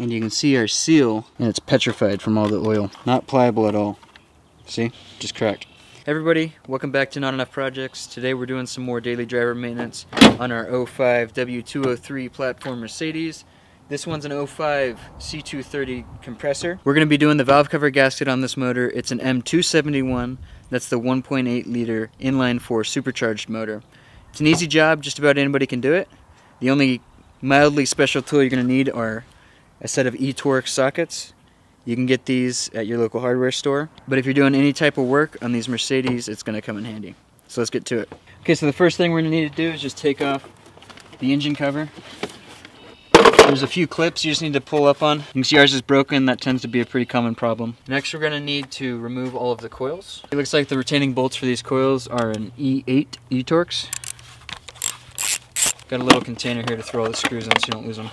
And you can see our seal, and it's petrified from all the oil. Not pliable at all. See? Just cracked. Hey everybody, welcome back to Not Enough Projects. Today we're doing some more daily driver maintenance on our 05 W203 platform Mercedes. This one's an 05 C230 compressor. We're going to be doing the valve cover gasket on this motor. It's an M271. That's the 1.8 liter inline 4 supercharged motor. It's an easy job, just about anybody can do it. The only mildly special tool you're going to need are a set of eTorque sockets. You can get these at your local hardware store. But if you're doing any type of work on these Mercedes, it's going to come in handy. So let's get to it. Okay, so the first thing we're going to need to do is just take off the engine cover. There's a few clips you just need to pull up on. You can see ours is broken. That tends to be a pretty common problem. Next, we're going to need to remove all of the coils. It looks like the retaining bolts for these coils are an E8 eTorques. Got a little container here to throw all the screws in so you don't lose them.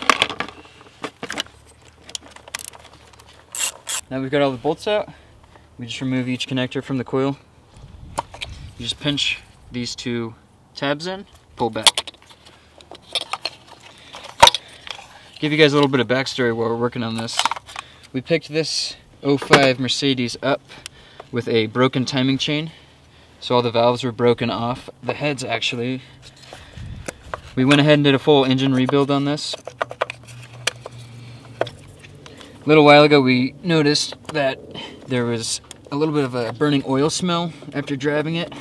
Now we've got all the bolts out. We just remove each connector from the coil. You just pinch these two tabs in, pull back. Give you guys a little bit of backstory while we're working on this. We picked this 05 Mercedes up with a broken timing chain. So all the valves were broken off. The heads actually. We went ahead and did a full engine rebuild on this. A little while ago we noticed that there was a little bit of a burning oil smell after driving it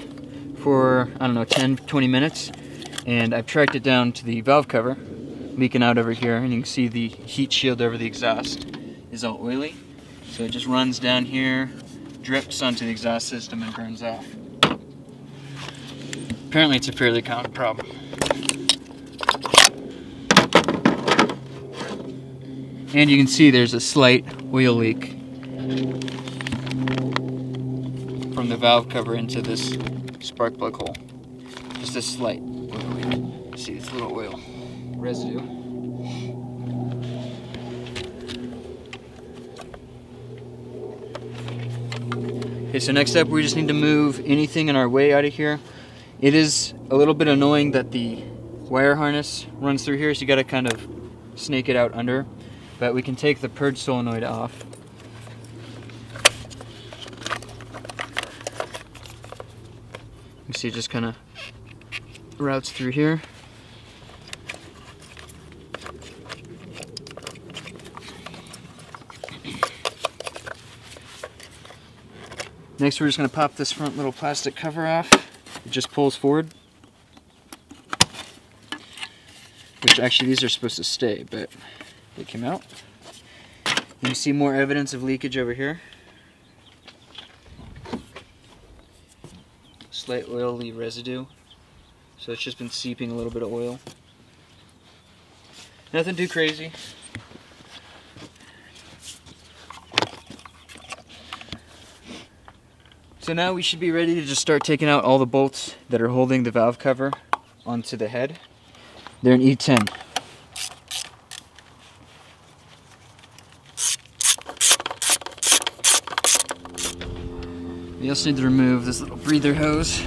for, I don't know, 10-20 minutes. And I've tracked it down to the valve cover, leaking out over here, and you can see the heat shield over the exhaust is all oily. So it just runs down here, drips onto the exhaust system and burns off. Apparently it's a fairly common problem. And you can see there's a slight oil leak from the valve cover into this spark plug hole. Just a slight oil leak. See, it's a little oil residue. Okay, so next up we just need to move anything in our way out of here. It is a little bit annoying that the wire harness runs through here, so you gotta kind of snake it out under. But we can take the purge solenoid off. You see it just kind of routes through here. Next we're just going to pop this front little plastic cover off. It just pulls forward. Which actually these are supposed to stay, but they came out. You see more evidence of leakage over here. Slight oily residue. So it's just been seeping a little bit of oil. Nothing too crazy. So now we should be ready to just start taking out all the bolts that are holding the valve cover onto the head. They're an E10. We also need to remove this little breather hose. I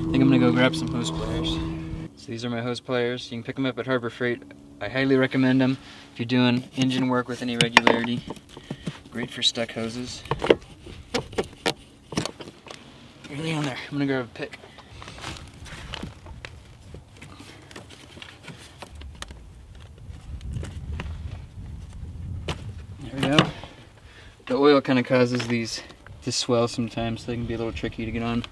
think I'm gonna go grab some hose pliers. So these are my hose pliers. You can pick them up at Harbor Freight. I highly recommend them if you're doing engine work with any regularity. Great for stuck hoses. Really on there. I'm gonna grab a pick. There we go. The oil kind of causes these to swell sometimes, so they can be a little tricky to get on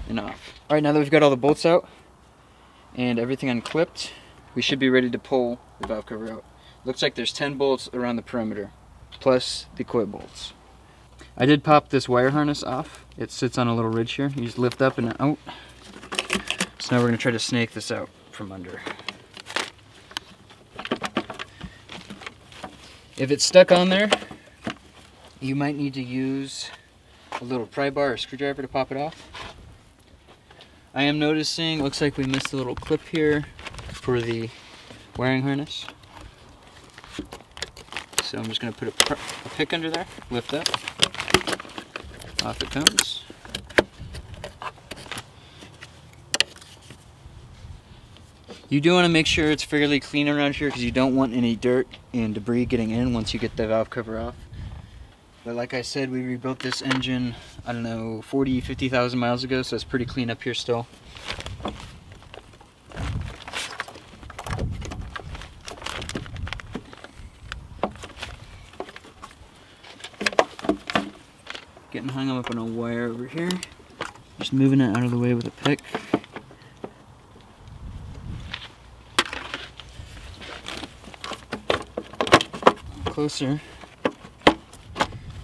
and off. Alright, now that we've got all the bolts out and everything unclipped, we should be ready to pull the valve cover out. Looks like there's 10 bolts around the perimeter, plus the coil bolts. I did pop this wire harness off. It sits on a little ridge here. You just lift up and out. So now we're going to try to snake this out from under. If it's stuck on there, you might need to use a little pry bar or screwdriver to pop it off. I am noticing, looks like we missed a little clip here for the wiring harness. So I'm just going to put a pick under there, lift up, off it comes. You do want to make sure it's fairly clean around here because you don't want any dirt and debris getting in once you get the valve cover off. But like I said, we rebuilt this engine, I don't know, 50,000 miles ago, so it's pretty clean up here still. Getting hung up on a wire over here. Just moving it out of the way with a pick. Closer.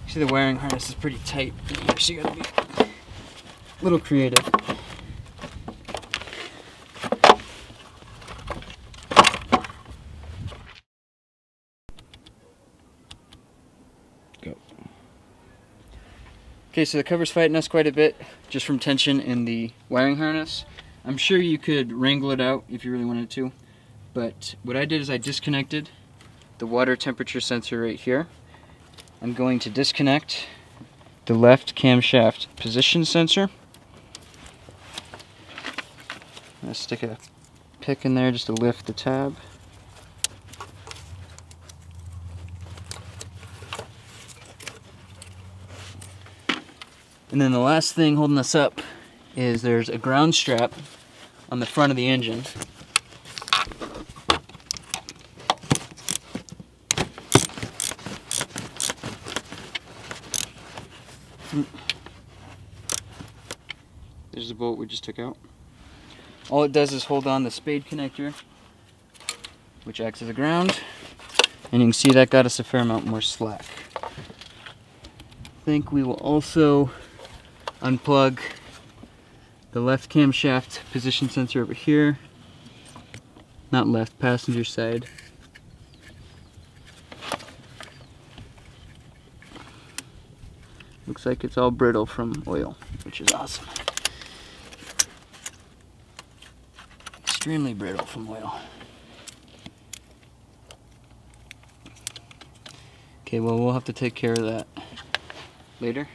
See, the wiring harness is pretty tight in here, so you gotta be a little creative. Go. Okay, so the cover's fighting us quite a bit just from tension in the wiring harness. I'm sure you could wrangle it out if you really wanted to, but what I did is I disconnected the water temperature sensor right here. I'm going to disconnect the left camshaft position sensor. I'm going to stick a pick in there just to lift the tab. And then the last thing holding this up is there's a ground strap on the front of the engine. There's the bolt we just took out. All it does is hold on the spade connector, which acts as a ground, and you can see that got us a fair amount more slack. I think we will also unplug the left camshaft position sensor over here. Not left, passenger side. Looks like it's all brittle from oil, which is awesome. Extremely brittle from oil. Okay, well, we'll have to take care of that later.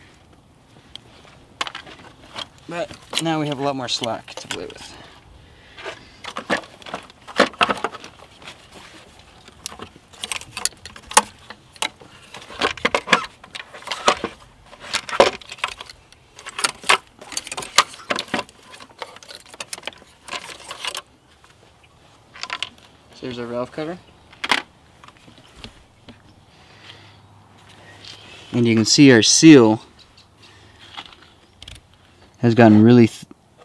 But now we have a lot more slack to play with. So there's our valve cover. And you can see our seal has gotten really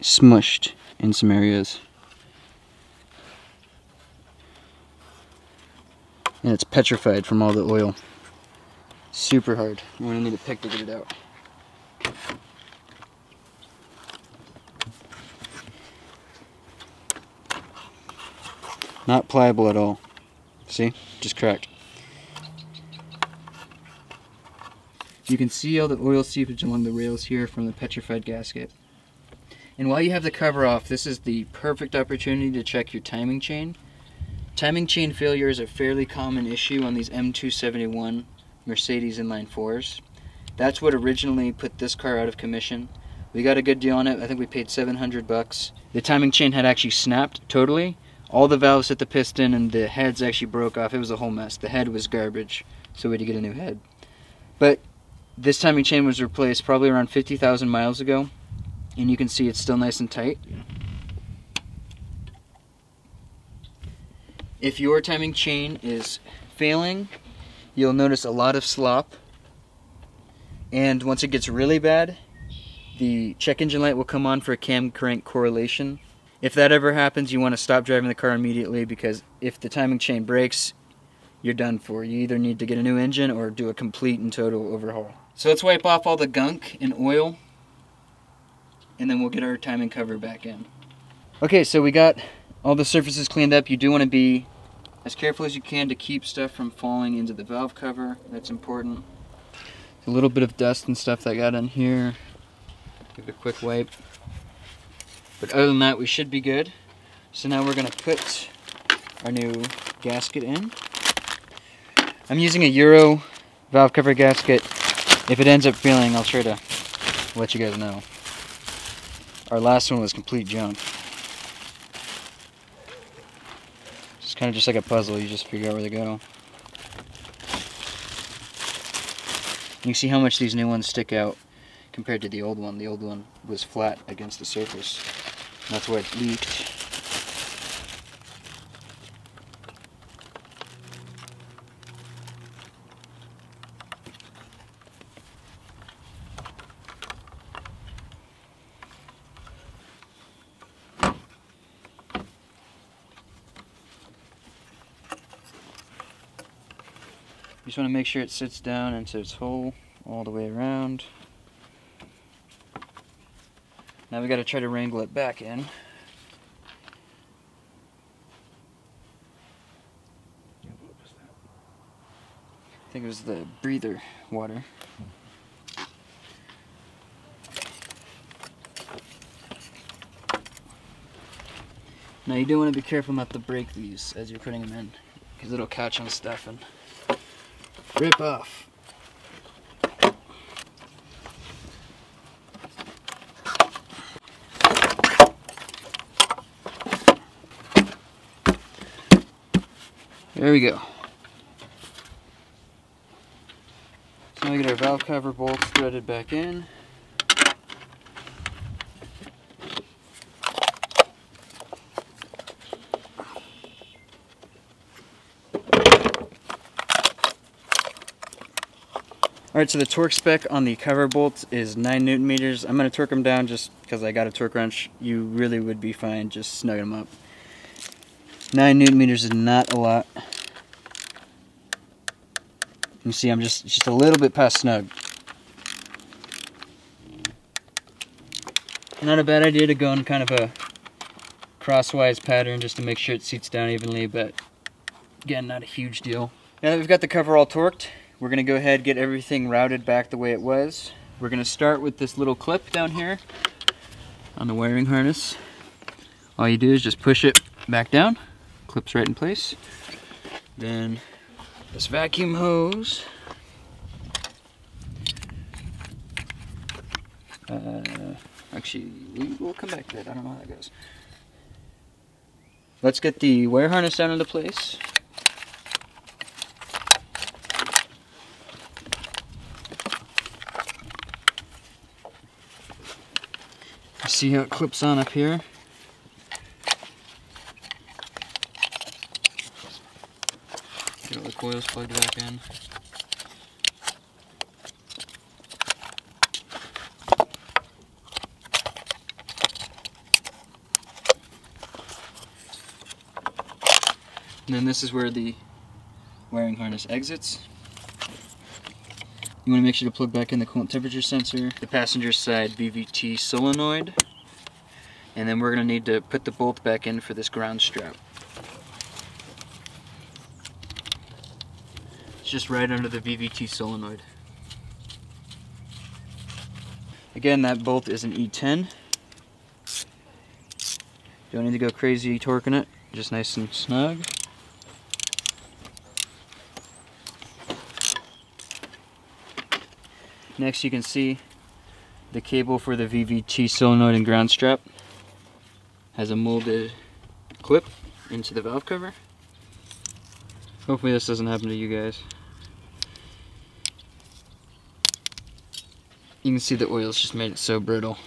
smushed in some areas. And it's petrified from all the oil. Super hard. I'm going to need a pick to get it out. Not pliable at all. See? Just cracked. You can see all the oil seepage along the rails here from the petrified gasket. And while you have the cover off, this is the perfect opportunity to check your timing chain. Timing chain failure is a fairly common issue on these M271 Mercedes inline 4s. That's what originally put this car out of commission. We got a good deal on it. I think we paid $700. The timing chain had actually snapped totally. All the valves hit the piston and the heads actually broke off. It was a whole mess. The head was garbage, so we had to get a new head. But this timing chain was replaced probably around 50,000 miles ago, and you can see it's still nice and tight. If your timing chain is failing, you'll notice a lot of slop, and once it gets really bad, the check engine light will come on for a cam crank correlation. If that ever happens, you want to stop driving the car immediately, because if the timing chain breaks, you're done for. You either need to get a new engine or do a complete and total overhaul. So let's wipe off all the gunk and oil, and then we'll get our timing cover back in. Okay, so we got all the surfaces cleaned up. You do want to be as careful as you can to keep stuff from falling into the valve cover. That's important. A little bit of dust and stuff that got in here. Give it a quick wipe. But other than that, we should be good. So now we're going to put our new gasket in. I'm using a Euro valve cover gasket. If it ends up failing, I'll try to let you guys know. Our last one was complete junk. kind of just like a puzzle. You just figure out where they go. You see how much these new ones stick out compared to the old one. The old one was flat against the surface. That's where it leaked. You just want to make sure it sits down into its hole all the way around. Now we got to try to wrangle it back in. I think it was the breather water. Now you do want to be careful not to break these as you're putting them in, because it'll catch on stuff and rip off. There we go. So now we get our valve cover bolts threaded back in. Alright, so the torque spec on the cover bolts is 9 Newton meters. I'm going to torque them down just because I got a torque wrench. You really would be fine just snugging them up. 9 Newton meters is not a lot. You see I'm just a little bit past snug. Not a bad idea to go in kind of a crosswise pattern just to make sure it seats down evenly, but again, not a huge deal. Now that we've got the cover all torqued, we're going to go ahead and get everything routed back the way it was. We're going to start with this little clip down here on the wiring harness. All you do is just push it back down, clips right in place. Then this vacuum hose. Actually, we'll come back to that. I don't know how that goes. Let's get the wire harness down into place. See how it clips on up here? Get all the coils plugged back in. And then this is where the wiring harness exits. You want to make sure to plug back in the coolant temperature sensor, the passenger side VVT solenoid, and then we're going to need to put the bolt back in for this ground strap. It's just right under the VVT solenoid. Again, that bolt is an E10. Don't need to go crazy torquing it, just nice and snug. Next you can see the cable for the VVT solenoid and ground strap has a molded clip into the valve cover. Hopefully this doesn't happen to you guys. You can see the oil's just made it so brittle.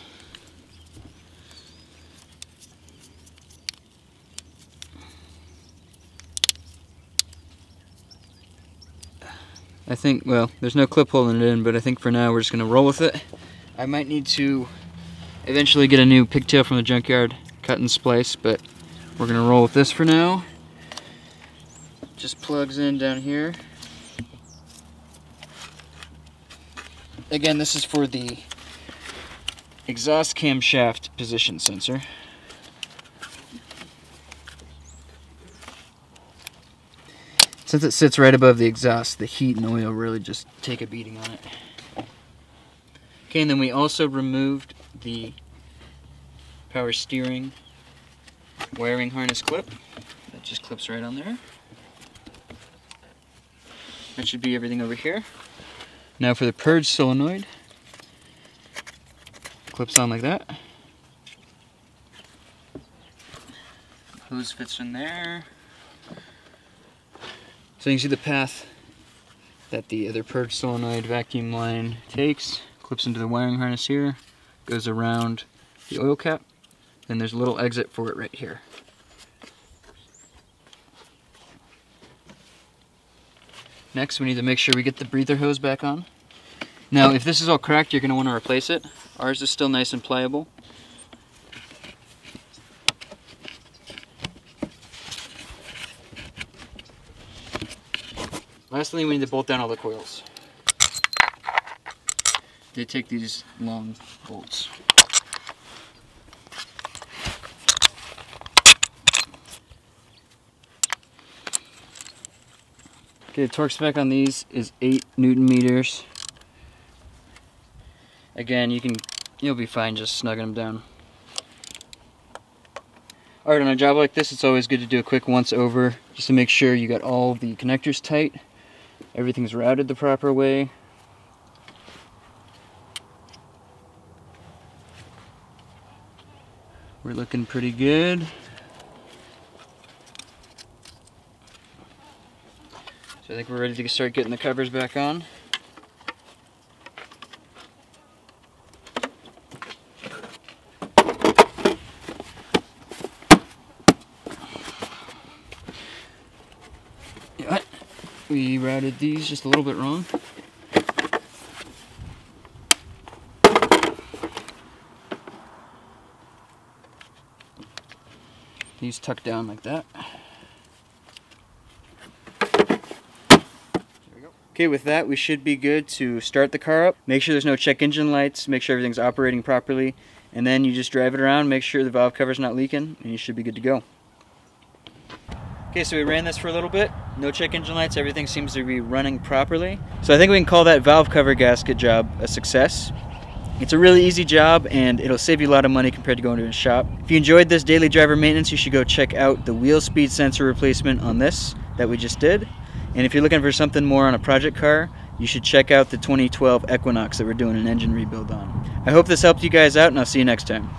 I think, well, there's no clip holding it in, but I think for now we're just going to roll with it. I might need to eventually get a new pigtail from the junkyard, cut and splice, but we're going to roll with this for now. Just plugs in down here. Again, this is for the exhaust camshaft position sensor. Since it sits right above the exhaust, the heat and oil really just take a beating on it. Okay, and then we also removed the power steering wiring harness clip. That just clips right on there. That should be everything over here. Now for the purge solenoid, clips on like that. Hose fits in there. So you can see the path that the other purge solenoid vacuum line takes, clips into the wiring harness here, goes around the oil cap, then there's a little exit for it right here. Next, we need to make sure we get the breather hose back on. Now, if this is all cracked, you're going to want to replace it. Ours is still nice and pliable. Lastly, we need to bolt down all the coils. They take these long bolts. Okay, the torque spec on these is 8 Newton meters. Again, you'll be fine just snugging them down. Alright, on a job like this, it's always good to do a quick once over just to make sure you got all the connectors tight, everything's routed the proper way. We're looking pretty good. So I think we're ready to start getting the covers back on. Yeah, we routed these just a little bit wrong. These tuck down like that. Okay, with that we should be good to start the car up. Make sure there's no check engine lights, make sure everything's operating properly, and then you just drive it around, make sure the valve cover's not leaking, and you should be good to go. Okay, so we ran this for a little bit, no check engine lights, everything seems to be running properly. So I think we can call that valve cover gasket job a success. It's a really easy job and it'll save you a lot of money compared to going to a shop. If you enjoyed this daily driver maintenance, you should go check out the wheel speed sensor replacement on this that we just did. And if you're looking for something more on a project car, you should check out the 2012 Equinox that we're doing an engine rebuild on. I hope this helped you guys out, and I'll see you next time.